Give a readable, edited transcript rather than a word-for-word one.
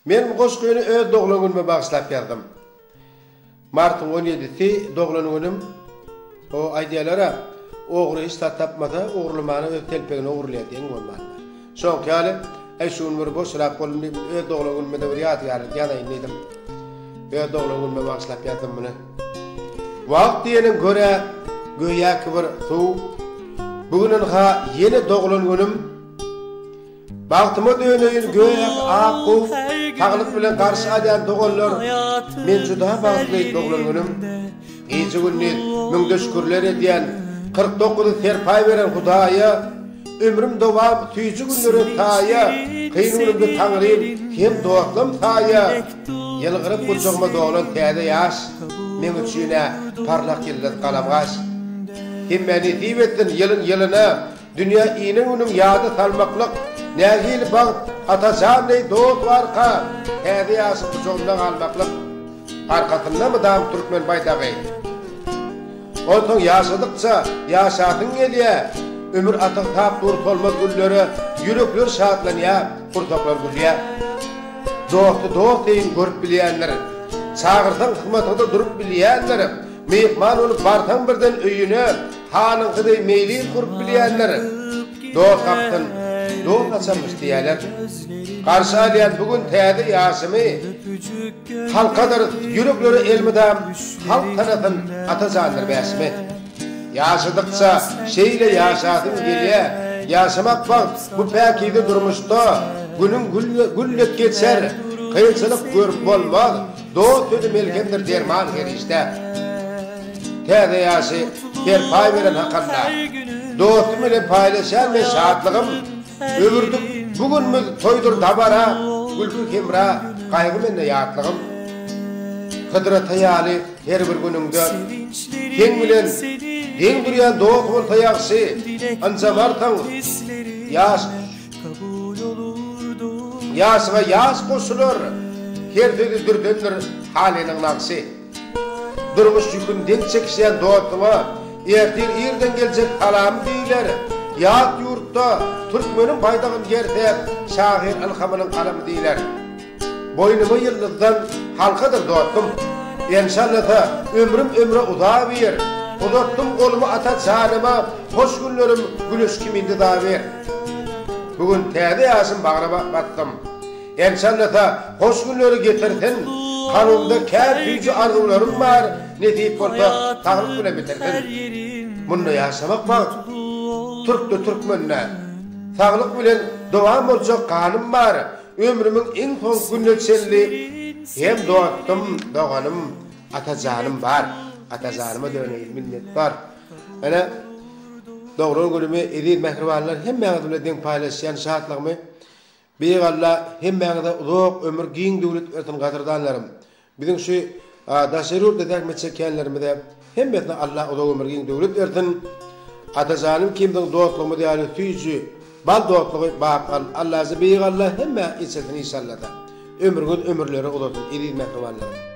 Men goşgyny öz doglan günüme bagşlap ýazdım. Martyň 17-si doglan günüm. O aýdýalara ogry iş tapmada ogurlymany öz telpegine ogurlaýan bolmaly. Şoňky ýaly eşuň bir boşlap bolum öz doglan günüme de bir ýadyň dedim. Öz doglan günüme bagşlap ýazdım muny. Wagt diýenin göre göýäk bir suw. Bugünün ha ýene doglan günüm. Bagtyma döneýin göýäk aqu taglyk bilen garşy adyan doganlar men juda bagtly doglan günüm. Eýje günni müňde şükürler edýän 49 serpay beren Hudaýa ömrüm dowam tüýjü günleri taýa kynymdy Taňrym hem doatlam taýa ýylgyryp gurjagma doglan täze ýaş men üçin parlak ýyllar galamgaş hem meni diýetdin ýylyna dünýä iňin günüm ýady salmaklyk nägil bag atajanly dost barka täze ýaşy gurjagyndan almaklyk arkatynda mı dam türkmen baýdagy Oltoň ýaşadykça ýaşatyň gelýär. Ömür atyk tap dur tolmaz gülleri, yürekler şadlanýar, kurtaplar gülýär. Dost diýin görüp bilýänler, çagyrdan hyzmatynda durup bilýänler, mehman bolup bartan birden öýüne, hanyňkydy meýli kurup bilýänler. Dost kaptyn, dost açamyş diýerler. Garşy alýan bugün täze ýaşymy halkadyr yürekleri elmidam halk tanatyn atajanlar bäsmi. Yaşadıkça şeyle yaşadım gelýär. Yaşamak bak bu päkide durmuşda günüm güllet geçer. Kıyınçılık görüp bolmaz. Dost ödüm elgendir derman gerişde. Täze ýaşy terpay beren hakanda. Dostum ile paylaşan ve şadlığım ömürdük bugünmüz toydur tabara gülkü kemra kaygı menne ýatlygym. Kıdrat hayaly her bir günüňde keň bilen deň durýan dost bolsaýaksy ança bartaň ýaşga ýaş goşulur her türlü dürdenler haliniň naksy durmuş ýükünden çekişen dostuma ertir ýerden geljek salam diýler ýat ýurtda türkmeniň paýdagyn gerde şahyr alhamynyň kalam diýler boynumy ýyldızdan halkadyr dostum inşallah ömrüm ömre uza bir uzatdım golumu ata janyma hoş günlerim güneş kiminde da ver bugün täze ýaşym bagara batdym inşallah hoş günleri getirsin kanımda kär tüýjü arzularym bar netip bolsa taglyk bilen bitirsin munda ýaşamak bar türkde türkmenne saglyk bilen dowam boljak kanım bar ömrümün en son günleçelli hem dostum doganım atajanım bar atajanıma döneýin minnet bar ana dogran günümi edil mehribanlar hemmeňiz bilen deň paýlaşýan şadlygymy beýgalla hemmeňize uzak ömür giň döwlet bersin gadyrdanlarym biziň şu daşerur dedek meçekenlerimize hemmesine Allah uzak ömür giň döwlet bersin atajanım kimdiň dostlugymy diýýär tüýjü bal dostlugy bakan Allah beýgalla hemme içetin inşallah da ömürleri uzatyn edil mehribanlar